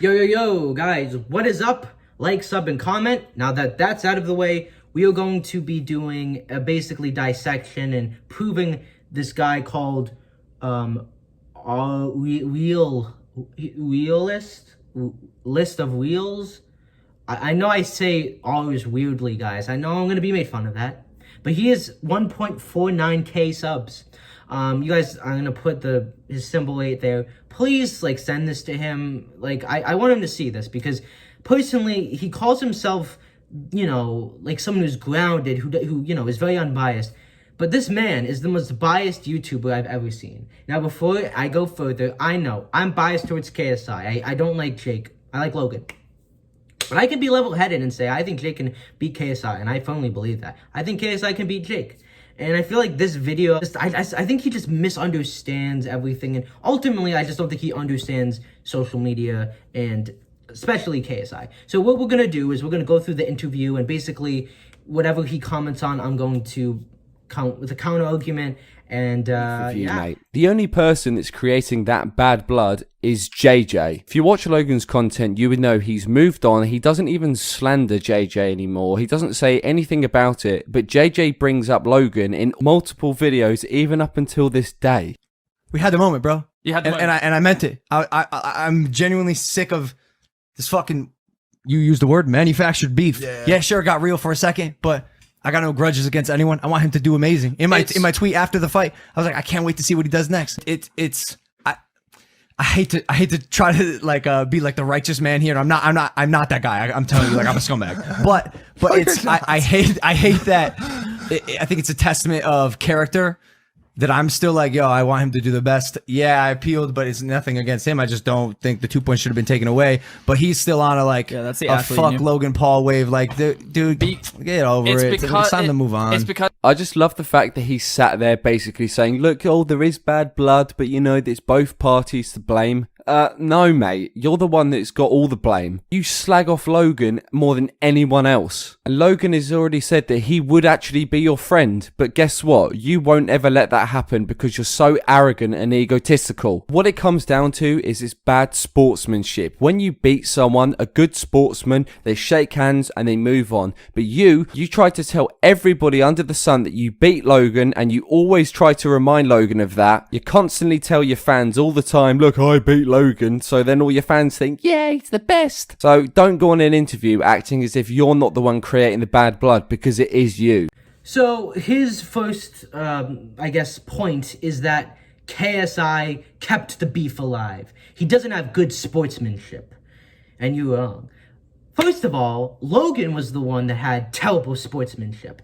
Yo, guys, what is up? Like, sub, and comment. Now that that's out of the way, we are going to be doing a basically dissection and proving this guy called, Realist? List of Wheels? I know I say always weirdly, guys. I know I'm going to be made fun of that. But he is 1.49k subs. You guys, I'm gonna put his symbol 8 there. Please, like, send this to him. Like, I want him to see this because, personally, he calls himself, you know, like someone who's grounded, who you know, is very unbiased. But this man is the most biased YouTuber I've ever seen. Now, before I go further, I know I'm biased towards KSI. I don't like Jake. I like Logan. But I can be level-headed and say I think Jake can beat KSI, and I firmly believe that. I think KSI can beat Jake. And I feel like this video, I think he just misunderstands everything. And ultimately, I just don't think he understands social media and especially KSI. So what we're going to do is we're going to go through the interview and basically whatever he comments on, I'm going to count with a counter argument. And yeah. Mate. The only person that's creating that bad blood is JJ. If you watch Logan's content, you would know he's moved on. He doesn't even slander JJ anymore. He doesn't say anything about it. But JJ brings up Logan in multiple videos, even up until this day. We had the moment, bro. You had the moment. And I meant it. I'm genuinely sick of this fucking, you used the word, manufactured beef. Yeah, sure, it got real for a second, but I got no grudges against anyone. I want him to do amazing. In my tweet after the fight, I was like, I can't wait to see what he does next. I hate to try to like be like the righteous man here. I'm not that guy. I'm telling you, like, I'm a scumbag. But it's I hate that. I think it's a testament of character that I'm still like, yo, I want him to do the best. Yeah, I appealed, but it's nothing against him. I just don't think the 2 points should have been taken away. But he's still on a like that's the a fuck Logan Paul wave. Like, dude, get over it. It's time to move on. It's because I just love the fact that he sat there basically saying, look, oh, there is bad blood, but you know, it's both parties to blame. No, mate, you're the one that's got all the blame. You slag off Logan more than anyone else. And Logan has already said that he would actually be your friend, but guess what? You won't ever let that happen because you're so arrogant and egotistical. What it comes down to is this bad sportsmanship. When you beat someone, a good sportsman, they shake hands and they move on. But you try to tell everybody under the sun that you beat Logan, and you always try to remind Logan of that. You constantly tell your fans all the time, look, I beat Logan, so then all your fans think, yeah, he's the best. So don't go on an interview acting as if you're not the one creating the bad blood, because it is you. So his first, I guess, point is that KSI kept the beef alive. He doesn't have good sportsmanship. And you're wrong. First of all, Logan was the one that had terrible sportsmanship.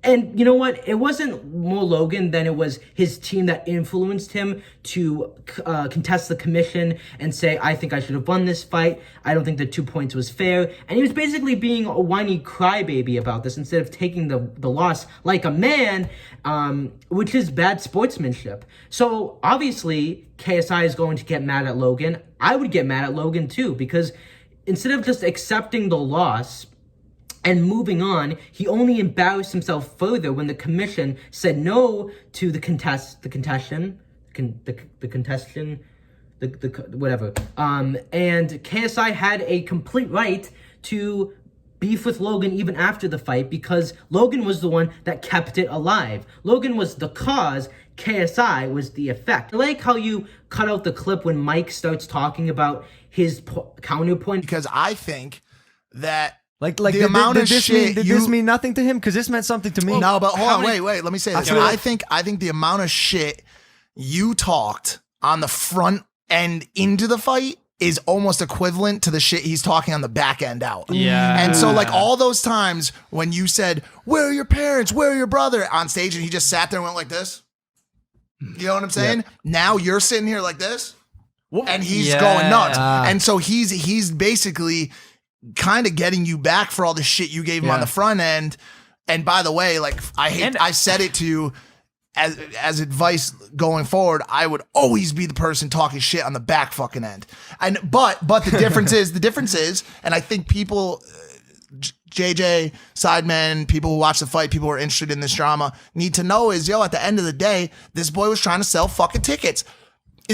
And you know what? It wasn't more Logan than it was his team that influenced him to contest the commission and say, I think I should have won this fight. I don't think the 2 points was fair. And he was basically being a whiny crybaby about this instead of taking the loss like a man, which is bad sportsmanship. So obviously, KSI is going to get mad at Logan. I would get mad at Logan too, because instead of just accepting the loss and moving on, he only embarrassed himself further when the commission said no to whatever. And KSI had a complete right to beef with Logan even after the fight because Logan was the one that kept it alive. Logan was the cause, KSI was the effect. I like how you cut out the clip when Mike starts talking about his counterpoint. Because I think that Like the amount of shit did this mean nothing to him? Because this meant something to me. No, but hold on, wait. Let me say this. I think the amount of shit you talked on the front end into the fight is almost equivalent to the shit he's talking on the back end out. Yeah. And so like all those times when you said, "Where are your parents? Where are your brother?" on stage, and he just sat there and went like this. You know what I'm saying? Yeah. Now you're sitting here like this, and he's going nuts. And so he's basically kind of getting you back for all the shit you gave him on the front end. And by the way, like I said it to you as advice going forward, I would always be the person talking shit on the back fucking end. And but the difference is, and I think people, JJ, Sidemen, people who watch the fight, people who are interested in this drama need to know is, at the end of the day, this boy was trying to sell fucking tickets.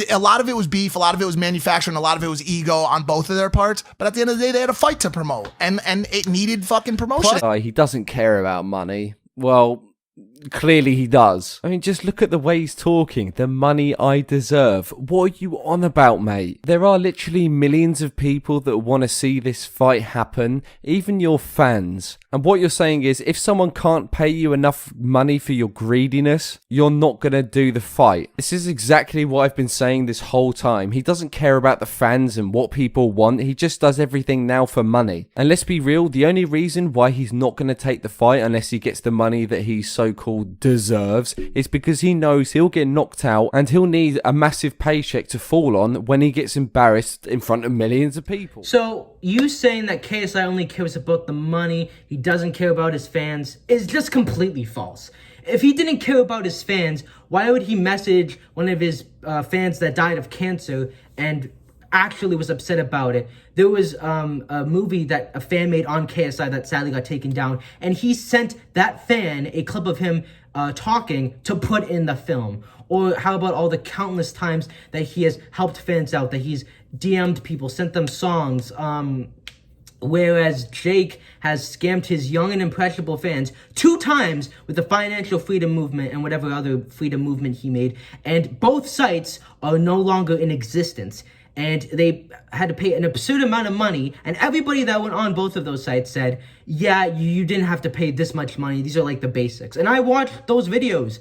A lot of it was beef, a lot of it was manufacturing, a lot of it was ego on both of their parts. But at the end of the day, they had a fight to promote, and it needed fucking promotion. He doesn't care about money. Well, clearly he does. I mean, just look at the way he's talking. The money I deserve. What are you on about, mate? There are literally millions of people that want to see this fight happen, even your fans. And what you're saying is, if someone can't pay you enough money for your greediness, you're not going to do the fight. This is exactly what I've been saying this whole time. He doesn't care about the fans and what people want. He just does everything now for money. And let's be real, the only reason why he's not going to take the fight unless he gets the money that he so-called deserves is because he knows he'll get knocked out and he'll need a massive paycheck to fall on when he gets embarrassed in front of millions of people. So you saying that KSI only cares about the money, he doesn't care about his fans, is just completely false. If he didn't care about his fans, why would he message one of his fans that died of cancer and actually was upset about it? There was a movie that a fan made on KSI that sadly got taken down, and he sent that fan a clip of him talking to put in the film. Or how about all the countless times that he has helped fans out, that he's DM'd people, sent them songs, whereas Jake has scammed his young and impressionable fans 2 times with the financial freedom movement and whatever other freedom movement he made, and both sites are no longer in existence. And they had to pay an absurd amount of money, and everybody that went on both of those sites said, yeah, you didn't have to pay this much money, these are like the basics. And I watched those videos,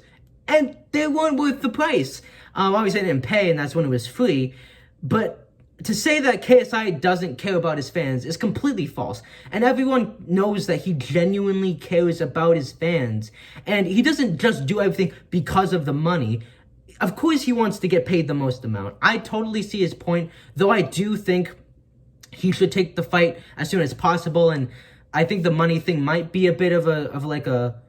and they weren't worth the price. Obviously I didn't pay, and that's when it was free, but to say that KSI doesn't care about his fans is completely false. And everyone knows that he genuinely cares about his fans, and he doesn't just do everything because of the money. Of course he wants to get paid the most amount. I totally see his point, though I do think he should take the fight as soon as possible, and I think the money thing might be a bit of a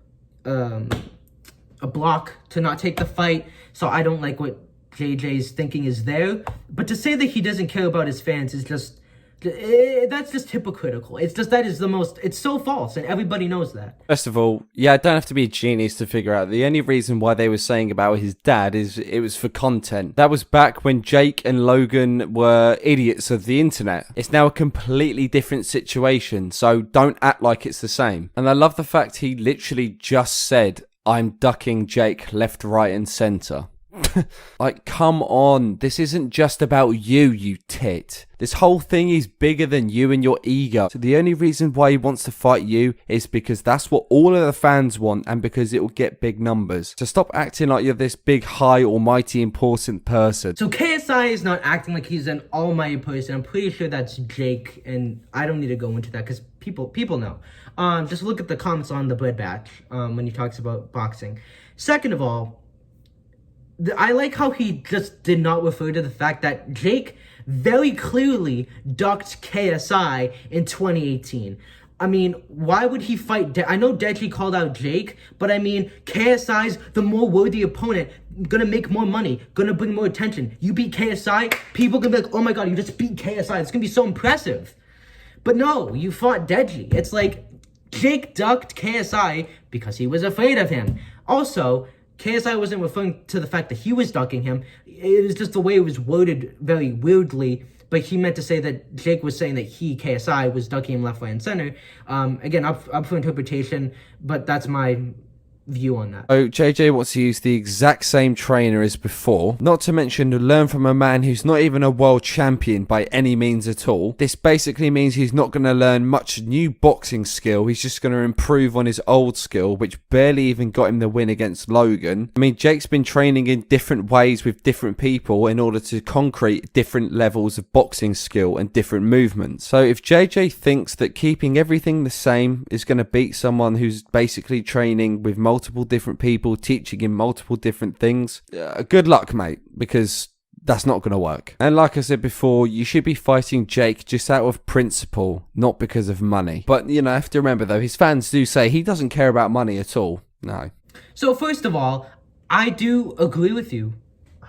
block to not take the fight, so I don't like what JJ's thinking is there. But to say that he doesn't care about his fans is just, that's just hypocritical. It's just, that is the most, it's so false, and everybody knows that. First of all, yeah, I don't have to be a genius to figure out. The only reason why they were saying about his dad is it was for content. That was back when Jake and Logan were idiots of the internet. It's now a completely different situation, so don't act like it's the same. And I love the fact he literally just said, I'm ducking Jake left, right, and center. Like, come on, this isn't just about you, you tit. This whole thing is bigger than you and your ego. So the only reason why he wants to fight you is because that's what all of the fans want, and because it will get big numbers. So stop acting like you're this big, high, almighty, important person. So KSI is not acting like he's an almighty person. I'm pretty sure that's Jake, and I don't need to go into that because people know. Just look at the comments on the Bread Batch when he talks about boxing. Second of all, I like how he just did not refer to the fact that Jake very clearly ducked KSI in 2018. I mean, why would he fight? I know Deji called out Jake, but I mean, KSI's the more worthy opponent, gonna make more money, gonna bring more attention. You beat KSI, people gonna be like, oh my god, you just beat KSI, it's gonna be so impressive. But no, you fought Deji. It's like, Jake ducked KSI because he was afraid of him. Also, KSI wasn't referring to the fact that he was ducking him. It was just the way it was worded very weirdly. But he meant to say that Jake was saying that he, KSI, was ducking him left, right, and center. Again, up for interpretation, but that's my view on that. Oh, JJ wants to use the exact same trainer as before, not to mention to learn from a man who's not even a world champion by any means at all. This basically means he's not going to learn much new boxing skill, he's just going to improve on his old skill, which barely even got him the win against Logan. I mean, Jake's been training in different ways with different people in order to concrete different levels of boxing skill and different movements. So if JJ thinks that keeping everything the same is going to beat someone who's basically training with multiple different people, teaching him multiple different things, good luck, mate, because that's not going to work. And like I said before, you should be fighting Jake just out of principle, not because of money. But, you know, I have to remember, though, his fans do say he doesn't care about money at all. No. So first of all, I do agree with you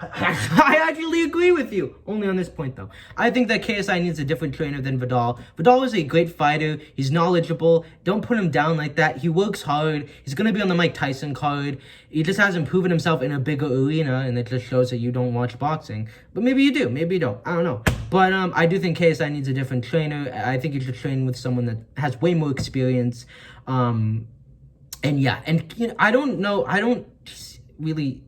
I actually agree with you. Only on this point, though. I think that KSI needs a different trainer than Vidal. Vidal is a great fighter. He's knowledgeable. Don't put him down like that. He works hard. He's going to be on the Mike Tyson card. He just hasn't proven himself in a bigger arena, and it just shows that you don't watch boxing. But maybe you do. Maybe you don't. I don't know. But I do think KSI needs a different trainer. I think he should train with someone that has way more experience. And yeah, and you know, I don't really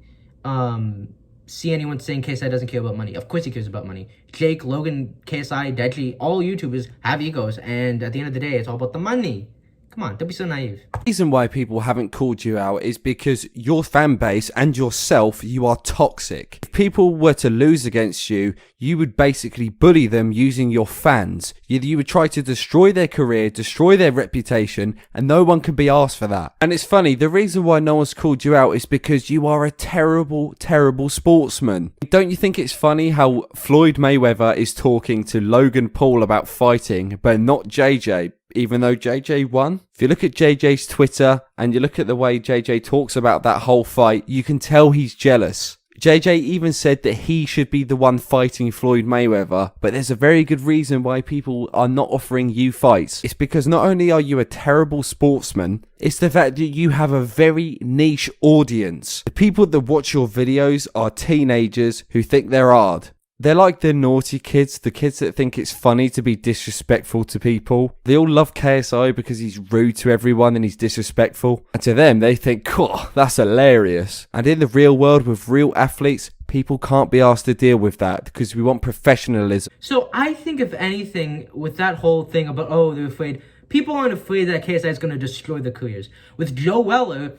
see anyone saying KSI doesn't care about money. Of course he cares about money. Jake, Logan, KSI, Deadly, all YouTubers have egos, and at the end of the day, it's all about the money. Come on, don't be so naive. The reason why people haven't called you out is because your fan base and yourself, you are toxic. If people were to lose against you, you would basically bully them using your fans. You would try to destroy their career, destroy their reputation, and no one can be asked for that. And it's funny, the reason why no one's called you out is because you are a terrible, terrible sportsman. Don't you think it's funny how Floyd Mayweather is talking to Logan Paul about fighting, but not JJ? Even though JJ won. If you look at JJ's Twitter and you look at the way JJ talks about that whole fight, you can tell he's jealous. JJ even said that he should be the one fighting Floyd Mayweather, but there's a very good reason why people are not offering you fights. It's because not only are you a terrible sportsman, it's the fact that you have a very niche audience. The people that watch your videos are teenagers who think they're hard. They're like the naughty kids, the kids that think it's funny to be disrespectful to people. They all love KSI because he's rude to everyone and he's disrespectful. And to them, they think, cool, that's hilarious. And in the real world with real athletes, people can't be asked to deal with that because we want professionalism. So I think if anything, with that whole thing about, oh, they're afraid, people aren't afraid that KSI is going to destroy the careers. With Joe Weller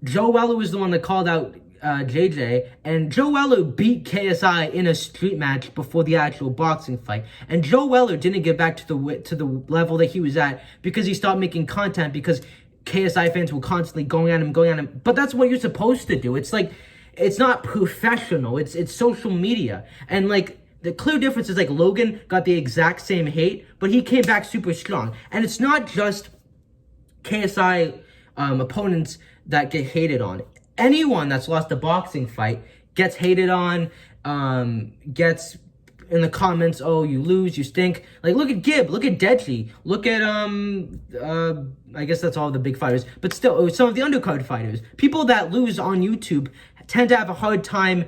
was the one that called out JJ, and Joe Weller beat KSI in a street match before the actual boxing fight. And Joe Weller didn't get back to the level that he was at because he stopped making content because KSI fans were constantly going at him. But that's what you're supposed to do. It's like, it's not professional. It's social media. And like, the clear difference is like Logan got the exact same hate, but he came back super strong. And it's not just KSI opponents that get hated on. Anyone that's lost a boxing fight gets hated on, gets in the comments, oh, you lose, you stink. Like, look at Gibb, look at Deadly, look at, I guess that's all the big fighters, but still, some of the undercard fighters. People that lose on YouTube tend to have a hard time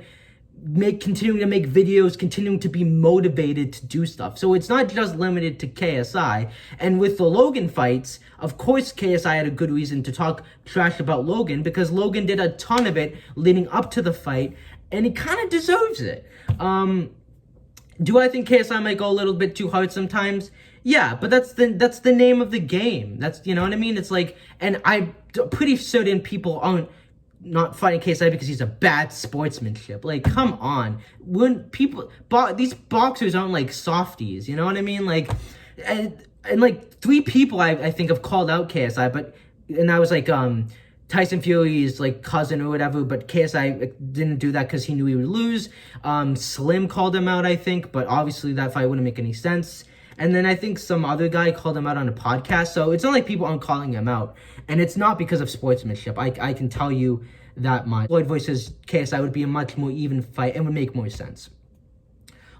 continuing to make videos, continuing to be motivated to do stuff. So it's not just limited to KSI. And with the Logan fights, of course KSI had a good reason to talk trash about Logan because Logan did a ton of it leading up to the fight, and he kind of deserves it. Do I think KSI might go a little bit too hard sometimes? Yeah, but that's the name of the game. That's, you know what I mean? It's like, and I'm pretty certain people aren't not fighting KSI because he's a bad sportsmanship. Like, come on. When people, these boxers aren't like softies, you know what I mean? Like, and like 3 people I think have called out KSI, and I was like, Tyson Fury's like cousin or whatever, but KSI didn't do that because he knew he would lose. Slim called him out, I think, but obviously that fight wouldn't make any sense. And then I think some other guy called him out on a podcast. So it's not like people aren't calling him out. And it's not because of sportsmanship. I can tell you that my Floyd versus KSI would be a much more even fight and would make more sense.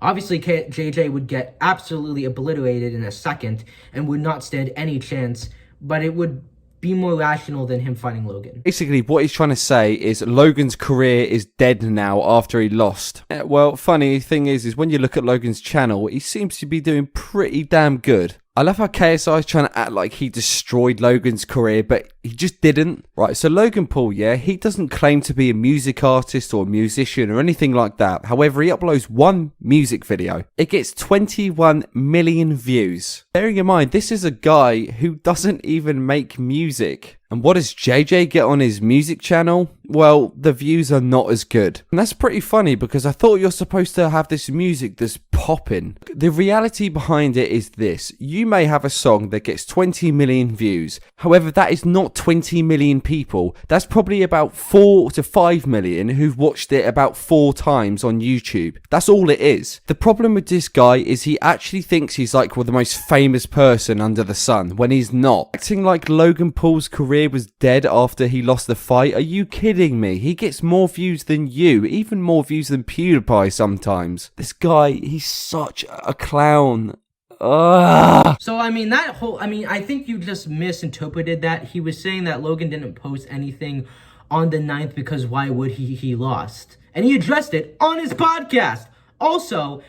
Obviously, JJ would get absolutely obliterated in a second and would not stand any chance. But it would be more rational than him fighting Logan. Basically, what he's trying to say is Logan's career is dead now after he lost. Well, funny thing is when you look at Logan's channel, he seems to be doing pretty damn good. I love how KSI is trying to act like he destroyed Logan's career, but he just didn't. Right, so Logan Paul, yeah, he doesn't claim to be a music artist or a musician or anything like that. However, he uploads one music video. It gets 21 million views. Bearing in mind, this is a guy who doesn't even make music. And what does JJ get on his music channel? Well, the views are not as good. And that's pretty funny because I thought you're supposed to have this music that's popping. The reality behind it is this. You may have a song that gets 20 million views. However, that is not 20 million people. That's probably about 4 to 5 million who've watched it about 4 times on YouTube. That's all it is. The problem with this guy is he actually thinks he's like the most famous person under the sun when he's not. Acting like Logan Paul's career career was dead after he lost the fight? Are you kidding me? He gets more views than you, even more views than PewDiePie sometimes. This guy, he's such a clown. Ugh. So, I mean, I think you just misinterpreted that. He was saying that Logan didn't post anything on the 9th because why would he? He lost. And he addressed it on his podcast. Also,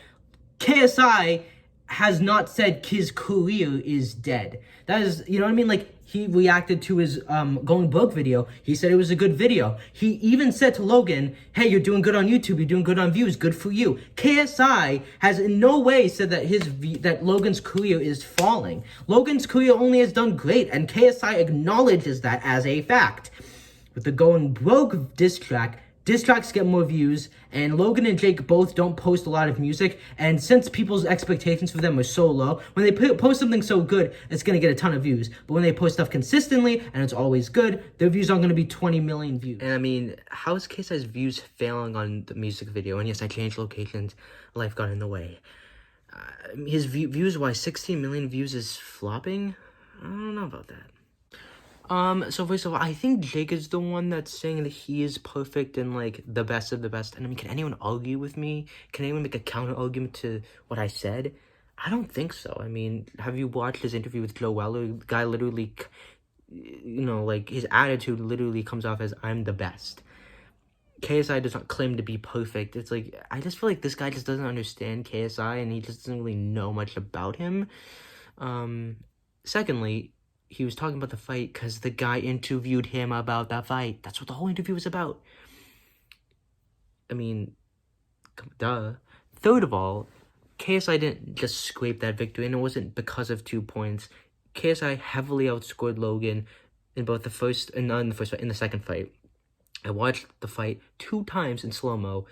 KSI has not said his career is dead. That is, you know what I mean? Like, he reacted to his going broke video. He said it was a good video. He even said to Logan, hey, you're doing good on YouTube. You're doing good on views. Good for you. KSI has in no way said that that Logan's career is falling. Logan's career only has done great, and KSI acknowledges that as a fact. With the going broke diss tracks get more views, and Logan and Jake both don't post a lot of music, and since people's expectations for them are so low, when they post something so good, it's going to get a ton of views. But when they post stuff consistently, and it's always good, their views aren't going to be 20 million views. And I mean, how is KSI's views failing on the music video? And yes, I changed locations, life got in the way. His views-wise, 16 million views is flopping? I don't know about that. So first of all, I think Jake is the one that's saying that he is perfect and, like, the best of the best. And I mean, can anyone argue with me? Can anyone make a counter-argument to what I said? I don't think so. I mean, have you watched his interview with Joe Weller? The guy literally, you know, like, his attitude literally comes off as, I'm the best. KSI does not claim to be perfect. It's like, I just feel like this guy just doesn't understand KSI, and he just doesn't really know much about him. Secondly, he was talking about the fight because the guy interviewed him about that fight. That's what the whole interview was about. I mean, duh. Third of all, KSI didn't just scrape that victory, and it wasn't because of 2 points. KSI heavily outscored Logan in both the first, and not in the first fight, in the second fight. I watched the fight 2 times in slow-mo.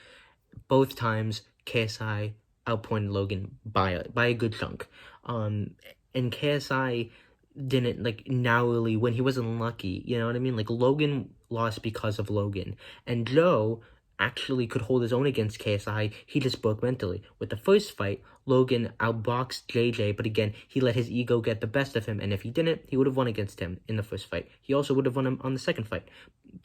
Both times, KSI outpointed Logan by a good chunk. And KSI didn't, like, narrowly, when he wasn't lucky, you know what I mean? Like, Logan lost because of Logan. And Joe actually could hold his own against KSI. He just broke mentally. With the first fight, Logan outboxed JJ, but again, he let his ego get the best of him, and if he didn't, he would have won against him in the first fight. He also would have won him on the second fight.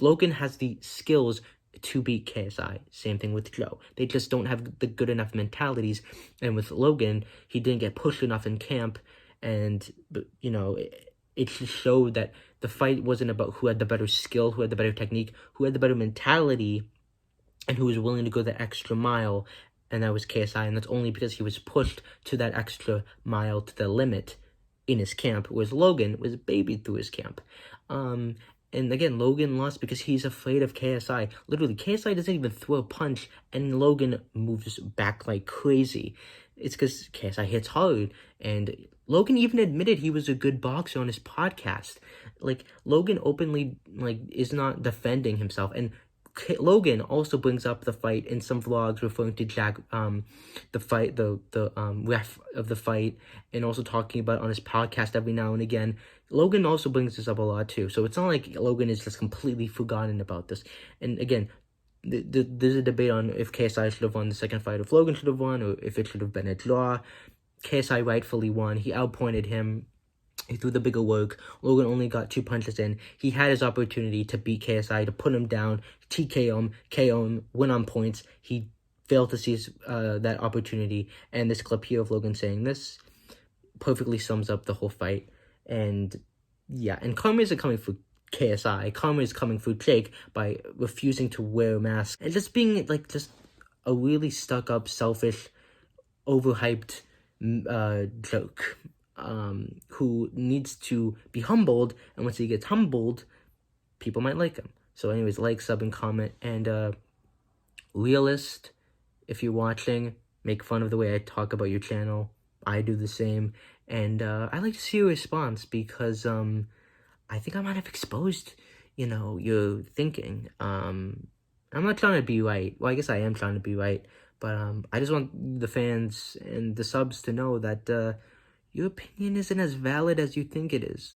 Logan has the skills to beat KSI. Same thing with Joe. They just don't have the good enough mentalities, and with Logan, he didn't get pushed enough in camp, and, you know, it just showed that the fight wasn't about who had the better skill, who had the better technique, who had the better mentality, and who was willing to go the extra mile, and that was KSI, and that's only because he was pushed to that extra mile, to the limit in his camp, whereas Logan was babied through his camp. And again, Logan lost because he's afraid of KSI. Literally, KSI doesn't even throw a punch, and Logan moves back like crazy. It's because KSI hits hard, and Logan even admitted he was a good boxer on his podcast. Like, Logan openly, like, is not defending himself, and Logan also brings up the fight in some vlogs, referring to Jack, the fight, the ref of the fight, and also talking about it on his podcast every now and again. Logan also brings this up a lot too, so it's not like Logan is just completely forgotten about this. And again, there's a debate on if KSI should have won the second fight, if Logan should have won, or if it should have been a draw. KSI rightfully won. He outpointed him. He threw the bigger work. Logan only got 2 punches in. He had his opportunity to beat KSI, to put him down, TKO him, KO him, win on points. He failed to seize that opportunity. And this clip here of Logan saying this perfectly sums up the whole fight. And yeah, and karma isn't coming for KSI. Karma is coming for Jake by refusing to wear a mask and just being, like, just a really stuck-up, selfish, overhyped joke. Who needs to be humbled, and once he gets humbled, people might like him. So anyways, like, sub, and comment, and Realist, if you're watching, make fun of the way I talk about your channel. I do the same, and I like to see your response, because I think I might have exposed, you know, your thinking. I'm not trying to be right. Well, I guess I am trying to be right, but I just want the fans and the subs to know that your opinion isn't as valid as you think it is.